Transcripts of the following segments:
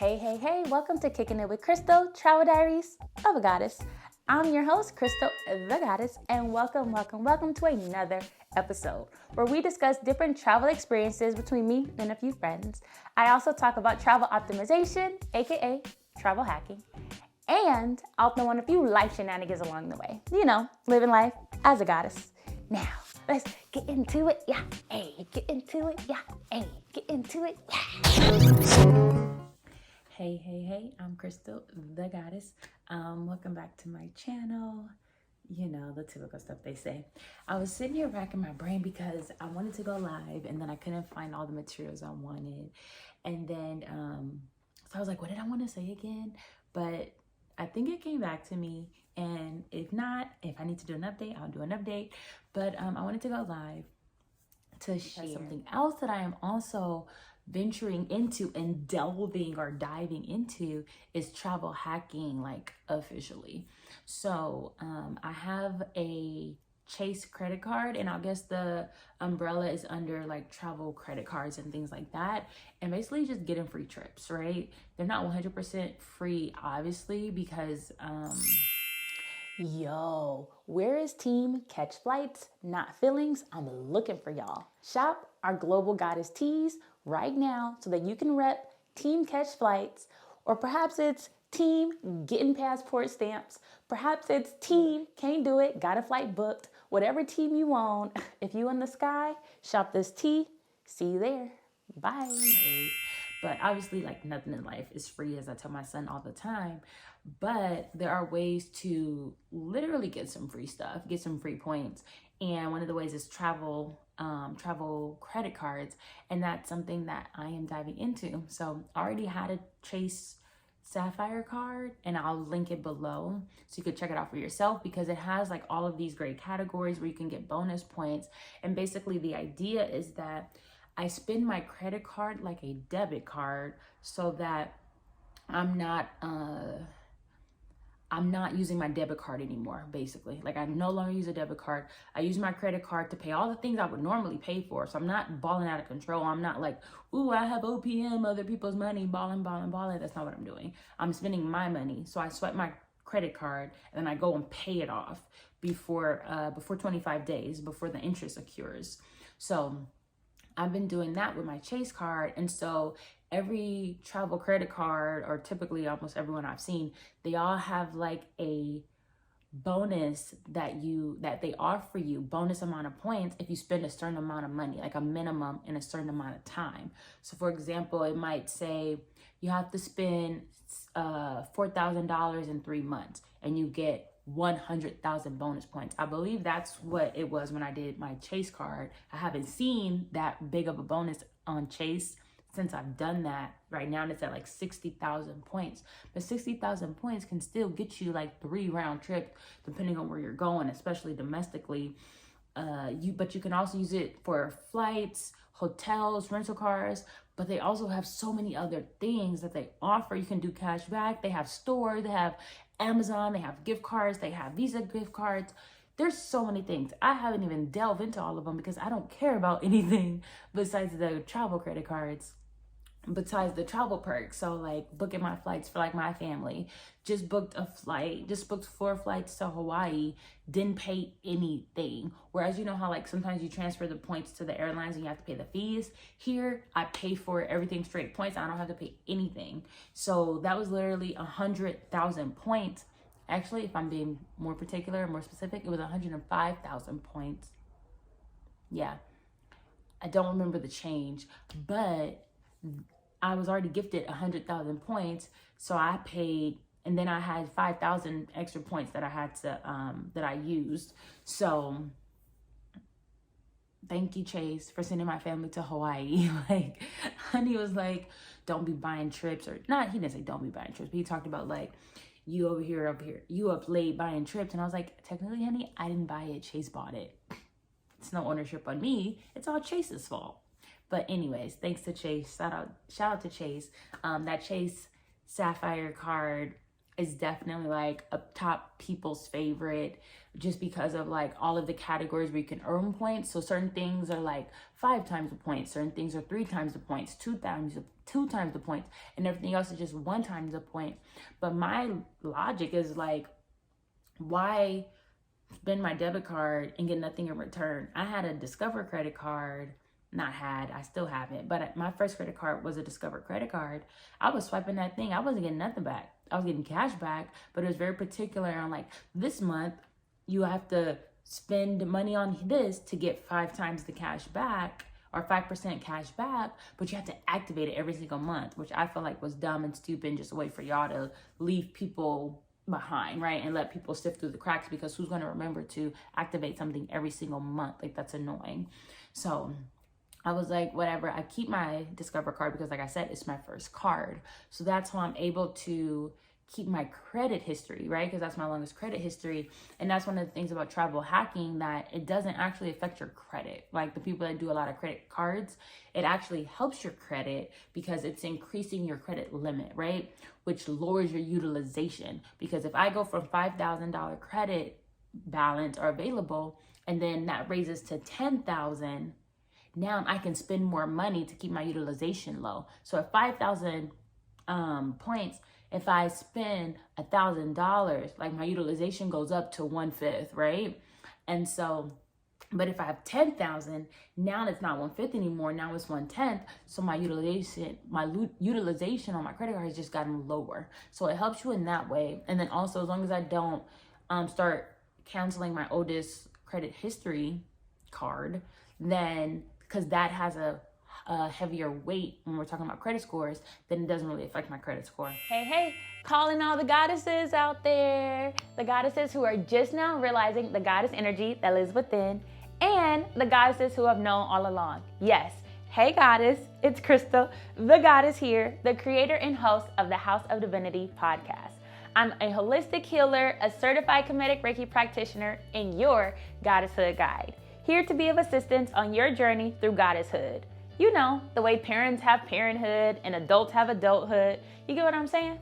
Hey, welcome to Kickin' It with Krystal, Travel Diaries of a Goddess. I'm your host, Krystal The Goddess, and welcome to another episode where we discuss different travel experiences between me and a few friends. I also talk about travel optimization, aka travel hacking, and I'll throw in a few life shenanigans along the way. You know, living life as a goddess. Now, let's get into it, yeah, hey, get into it, yeah, hey, get into it, yeah. Hey, I'm Krystal The Goddess. Welcome back to my channel. You know, the typical stuff they say. I was sitting here racking my brain because I wanted to go live and then I couldn't find all the materials I wanted. And then, so I was like, what did I want to say again? But I think it came back to me. And if not, if I need to do an update, I'll do an update. But I wanted to go live to share something else that I am also venturing into and delving or diving into is travel hacking, like officially. So I have a Chase credit card, and I guess the umbrella is under like travel credit cards and things like that, and basically just getting free trips, right? They're not 100% free, obviously, because yo, where is Team Catch Flights, Not Feelings? I'm looking for y'all. Shop our Global Goddess tees right now so that you can rep Team Catch Flights, or perhaps it's Team Getting Passport Stamps. Perhaps it's Team Can't Do It, Got a Flight Booked. Whatever team you want, if you in the sky, shop this tee. See you there. Bye. But obviously, like, nothing in life is free, as I tell my son all the time. But there are ways to literally get some free stuff, get some free points. And one of the ways is travel credit cards. And that's something that I am diving into. So I already had a Chase Sapphire card, and I'll link it below so you could check it out for yourself, because it has like all of these great categories where you can get bonus points. And basically the idea is that I spend my credit card like a debit card so that I'm not using my debit card anymore, basically. Like, I no longer use a debit card. I use my credit card to pay all the things I would normally pay for. So I'm not balling out of control. I'm not like, ooh, I have OPM, other people's money, balling. That's not what I'm doing. I'm spending my money. So I swipe my credit card and then I go and pay it off before 25 days, before the interest accrues. So I've been doing that with my Chase card. And so every travel credit card, or typically almost everyone I've seen, they all have like a bonus that they offer you, bonus amount of points if you spend a certain amount of money, like a minimum in a certain amount of time. So for example, it might say you have to spend $4,000 in 3 months and you get 100,000 bonus points. I believe that's what it was when I did my Chase card. I haven't seen that big of a bonus on Chase since I've done that. Right now it's at like 60,000 points, but 60,000 points can still get you like 3 round trips depending on where you're going, especially domestically. But you can also use it for flights, hotels, rental cars, but they also have so many other things that they offer. You can do cash back. They have stores, they have Amazon, they have gift cards, they have Visa gift cards. There's so many things. I haven't even delved into all of them because I don't care about anything besides the travel credit cards, besides the travel perks. So like booking my flights for like my family, just booked 4 flights to Hawaii, didn't pay anything. Whereas, you know how like sometimes you transfer the points to the airlines and you have to pay the fees? Here, I pay for everything straight points. I don't have to pay anything. So that was literally 100,000 points. Actually, if I'm being more particular, more specific, it was 105,000 points. Yeah, I don't remember the change, but I was already gifted 100,000 points, so I paid, and then I had 5,000 extra points that I had to that I used. So thank you, Chase, for sending my family to Hawaii. Like, honey was like, don't be buying trips, or not. He didn't say don't be buying trips, but he talked about like, you over here, you up late buying trips. And I was like, technically, honey, I didn't buy it. Chase bought it. It's no ownership on me. It's all Chase's fault. But anyways, thanks to Chase. Shout out to Chase. That Chase Sapphire card, is definitely like a top people's favorite, just because of like all of the categories where you can earn points. So certain things are like 5 times the points, certain things are 3 times the points, two times the points, and everything else is just 1 time the point. But my logic is like, why spend my debit card and get nothing in return? I had a Discover credit card. I still have it, but my first credit card was a Discover credit card. I was swiping that thing, I wasn't getting nothing back. I was getting cash back, but it was very particular on like, this month you have to spend money on this to get 5 times the cash back, or 5% cash back, but you have to activate it every single month, which I feel like was dumb and stupid, and just a way for y'all to leave people behind, right? And let people sift through the cracks, because who's going to remember to activate something every single month? Like, that's annoying. So I was like, whatever. I keep my Discover card because, like I said, it's my first card. So that's how I'm able to keep my credit history, right? Because that's my longest credit history. And that's one of the things about travel hacking, that it doesn't actually affect your credit. Like the people that do a lot of credit cards, it actually helps your credit because it's increasing your credit limit, right? Which lowers your utilization. Because if I go from $5,000 credit balance or available, and then that raises to $10,000, now I can spend more money to keep my utilization low. So at 5,000 points, if I spend $1,000, like my utilization goes up to 1/5, right? And so, but if I have 10,000, now it's not 1/5 anymore. Now it's 1/10. So my utilization on my credit card has just gotten lower. So it helps you in that way. And then also, as long as I don't start canceling my oldest credit history card, then, because that has a heavier weight when we're talking about credit scores, then it doesn't really affect my credit score. Hey, calling all the goddesses out there. The goddesses who are just now realizing the goddess energy that lives within, and the goddesses who have known all along. Yes, hey goddess, it's Krystal, the goddess here, the creator and host of the House of Divinity podcast. I'm a holistic healer, a certified Kemetic Reiki practitioner, and your goddesshood guide. Here to be of assistance on your journey through goddesshood. You know, the way parents have parenthood and adults have adulthood. You get what I'm saying?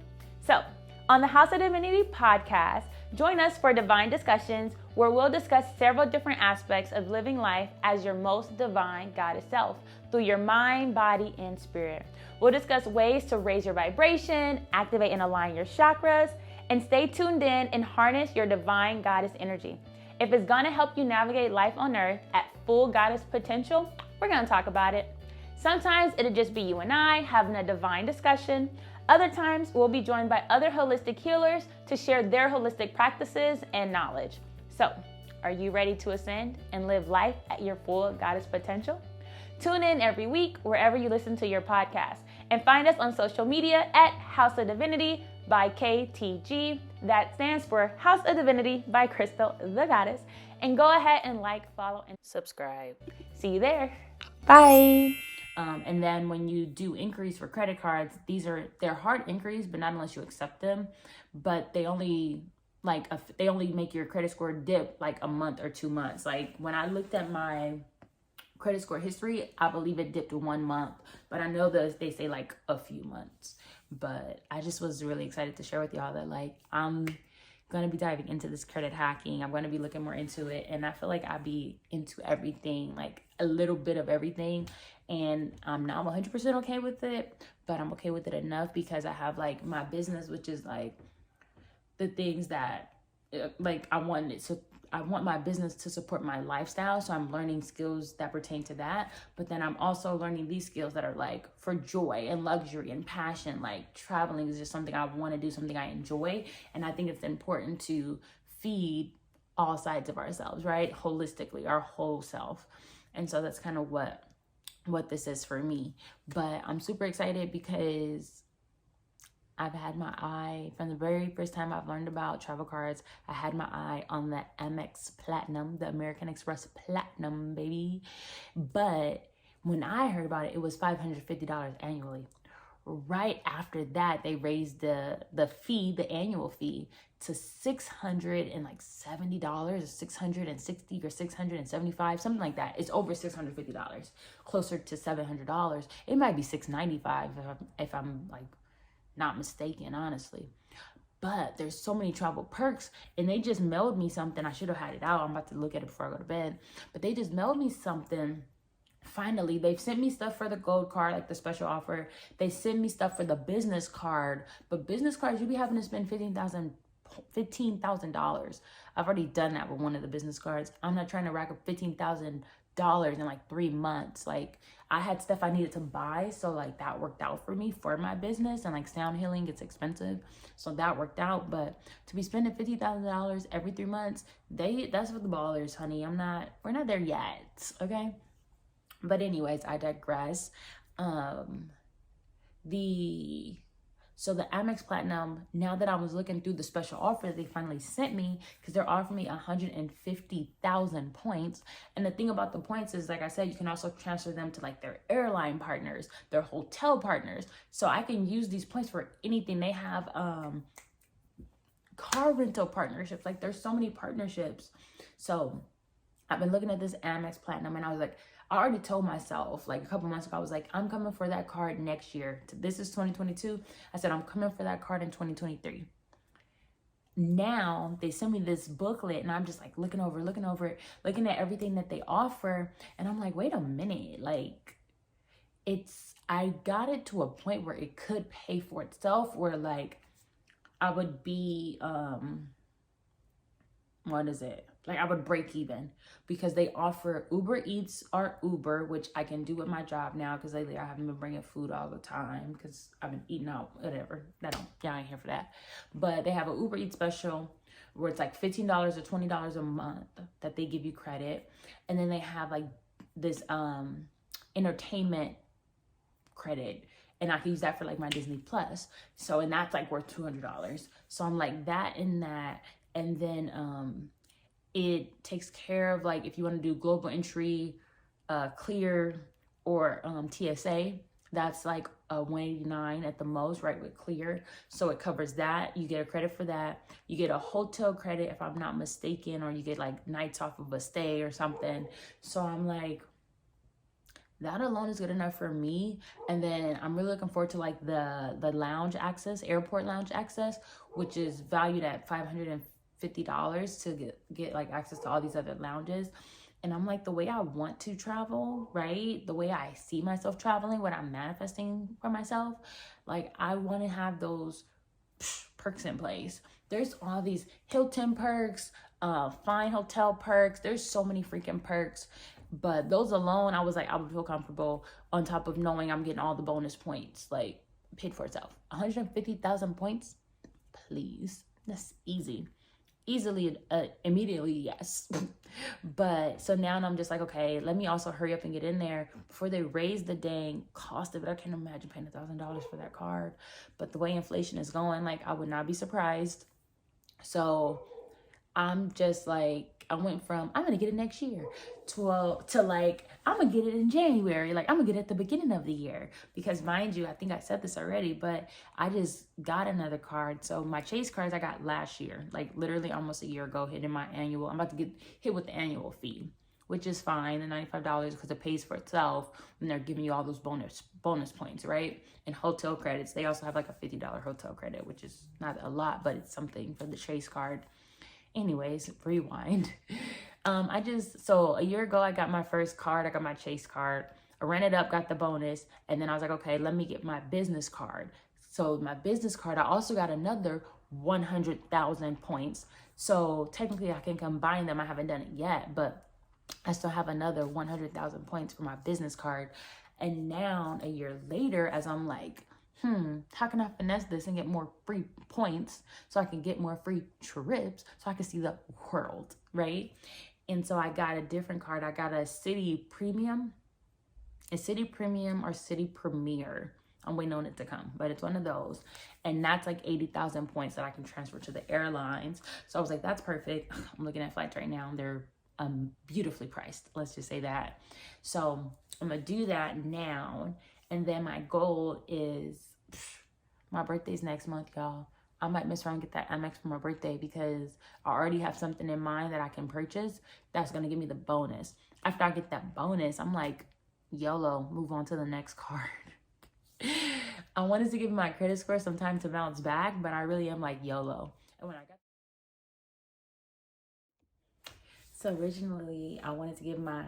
So, on the House of Divinity podcast, join us for divine discussions where we'll discuss several different aspects of living life as your most divine goddess self through your mind, body, and spirit. We'll discuss ways to raise your vibration, activate and align your chakras, and stay tuned in and harness your divine goddess energy. If it's gonna help you navigate life on earth at full goddess potential, we're gonna talk about it. Sometimes it'll just be you and I having a divine discussion. Other times we'll be joined by other holistic healers to share their holistic practices and knowledge. So, are you ready to ascend and live life at your full goddess potential? Tune in every week wherever you listen to your podcast, and find us on social media at House of Divinity by KTG. That stands for House of Divinity by Krystal The Goddess. And go ahead and like, follow, and subscribe. See you there. Bye. And then when you do inquiries for credit cards, they're hard inquiries, but not unless you accept them. But they only make your credit score dip like a month or 2 months. Like when I looked at my credit score history, I believe it dipped 1 month, but I know that they say like a few months. But I just was really excited to share with y'all that like I'm gonna be diving into this credit hacking. I'm gonna be looking more into it, and I feel like I'll be into everything, like a little bit of everything. And I'm not 100% okay with it, but I'm okay with it enough because I have like my business, which is like the things that like I want my business to support my lifestyle. So I'm learning skills that pertain to that. But then I'm also learning these skills that are like for joy and luxury and passion. Like traveling is just something I want to do, something I enjoy. And I think it's important to feed all sides of ourselves, right? Holistically, our whole self. And so that's kind of what this is for me. But I'm super excited because I've had my eye from the very first time I've learned about travel cards. I had my eye on the Amex Platinum, the American Express Platinum, baby. But when I heard about it, it was $550 annually. Right after that, they raised the fee, the annual fee, to $670 or $660 or $675, something like that. It's over $650, closer to $700. It might be $695 if I'm like not mistaken, honestly. But there's so many travel perks, and they just mailed me something. I should have had it out. I'm about to look at it before I go to bed. But they just mailed me something. Finally, they've sent me stuff for the gold card, like the special offer. They send me stuff for the business card. But business cards, you be having to spend $15,000. I've already done that with one of the business cards. I'm not trying to rack up $15,000 in like 3 months. Like, I had stuff I needed to buy, so like that worked out for me for my business. And like sound healing gets expensive, so that worked out. But to be spending $50,000 every 3 months, that's for the ballers, honey. We're not there yet, okay? But anyways, I digress. So the Amex Platinum, now that I was looking through the special offer that they finally sent me, because they're offering me 150,000 points. And the thing about the points is, like I said, you can also transfer them to like their airline partners, their hotel partners. So I can use these points for anything. They have car rental partnerships. Like, there's so many partnerships. So I've been looking at this Amex Platinum, and I was like, I already told myself like a couple months ago, I was like, I'm coming for that card next year. This is 2022. I said, I'm coming for that card in 2023. Now they send me this booklet, and I'm just like looking over it, looking at everything that they offer. And I'm like, wait a minute. Like, I got it to a point where it could pay for itself, where like I would be, what is it? Like, I would break even, because they offer Uber Eats or Uber, which I can do with my job now, because lately I haven't been bringing food all the time because I've been eating out, whatever. Y'all ain't here for that. But they have an Uber Eats special where it's like $15 or $20 a month that they give you credit. And then they have like this entertainment credit, and I can use that for like my Disney Plus. So, and that's like worth $200. So I'm like that and that. And then it takes care of like if you want to do global entry, clear, or TSA, that's like $189 at the most, right, with clear. So it covers that. You get a credit for that. You get a hotel credit, if I'm not mistaken, or you get like nights off of a stay or something. So I'm like, that alone is good enough for me. And then I'm really looking forward to like the lounge access, airport lounge access, which is valued at $550 to get like access to all these other lounges. And I'm like, the way I want to travel, right? The way I see myself traveling, what I'm manifesting for myself, like I want to have those perks in place. There's all these Hilton perks, fine hotel perks. There's so many freaking perks. But those alone, I was like, I would feel comfortable, on top of knowing I'm getting all the bonus points, like paid for itself. 150,000 points, please. That's easily, immediately, yes. But so now I'm just like, okay, let me also hurry up and get in there before they raise the dang cost of it. I can't imagine paying $1,000 for that card. But the way inflation is going, like, I would not be surprised. So I'm just like, I went from, I'm going to get it next year to like, I'm going to get it in January. Like, I'm going to get it at the beginning of the year. Because mind you, I think I said this already, but I just got another card. So my Chase cards I got last year, like literally almost a year ago, hitting my annual. I'm about to get hit with the annual fee, which is fine, the $95, because it pays for itself when they're giving you all those bonus points, right? And hotel credits. They also have like a $50 hotel credit, which is not a lot, but it's something for the Chase card. Anyways, rewind. So a year ago, I got my first card. I got my Chase card. I ran it up, got the bonus. And then I was like, okay, let me get my business card. So my business card, I also got another 100,000 points. So technically I can combine them. I haven't done it yet, but I still have another 100,000 points for my business card. And now a year later, as I'm like, how can I finesse this and get more free points so I can get more free trips so I can see the world, right? And so I got a different card. I got a City Premium, or City Premier. I'm waiting on it to come, but it's one of those. And that's like 80,000 points that I can transfer to the airlines. So I was like, that's perfect. I'm looking at flights right now. They're beautifully priced. Let's just say that. So I'm going to do that now. And then my goal is, my birthday's next month, y'all. I might mess around and get that Amex for my birthday, because I already have something in mind that I can purchase that's going to give me the bonus. After I get that bonus, I'm like, YOLO, move on to the next card. I wanted to give my credit score some time to bounce back, but I really am like YOLO. And when I got so originally I wanted to give my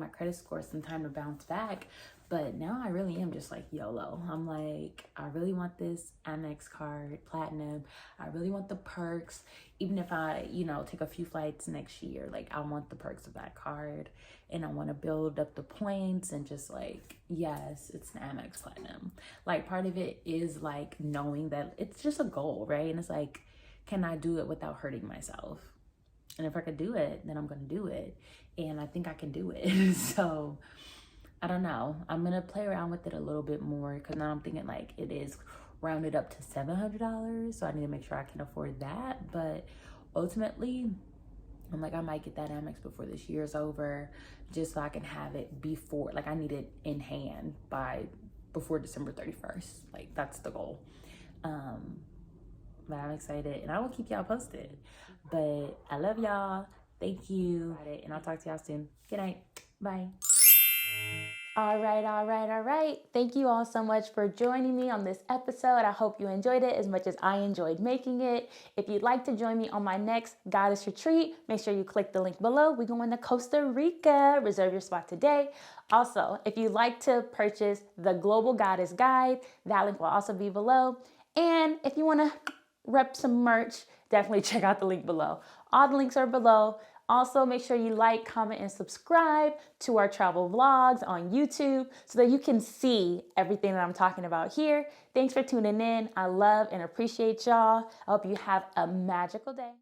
credit score some time to bounce back, but now I really am just like YOLO. I'm like, I really want this Amex card, platinum. I really want the perks. Even if I, take a few flights next year, like I want the perks of that card, and I want to build up the points and just like, yes, it's an Amex platinum. Like part of it is like knowing that it's just a goal, right? And it's like, can I do it without hurting myself? And if I could do it, then I'm going to do it. And I think I can do it. So I don't know. I'm going to play around with it a little bit more, because now I'm thinking like it is rounded up to $700. So I need to make sure I can afford that. But ultimately, I'm like, I might get that Amex before this year's over, just so I can have it before, like I need it in hand before December 31st. Like that's the goal. But I'm excited, and I will keep y'all posted. But I love y'all. Thank you. And I'll talk to y'all soon. Good night. Bye. All right. Thank you all so much for joining me on this episode. I hope you enjoyed it as much as I enjoyed making it. If you'd like to join me on my next Goddess Retreat, make sure you click the link below. We're going to Costa Rica. Reserve your spot today. Also, if you'd like to purchase the Global Goddess Guide, that link will also be below. And if you want to rep some merch, definitely check out the link below. All the links are below. Also, make sure you like, comment, and subscribe to our travel vlogs on YouTube so that you can see everything that I'm talking about here. Thanks for tuning in. I love and appreciate y'all. I hope you have a magical day.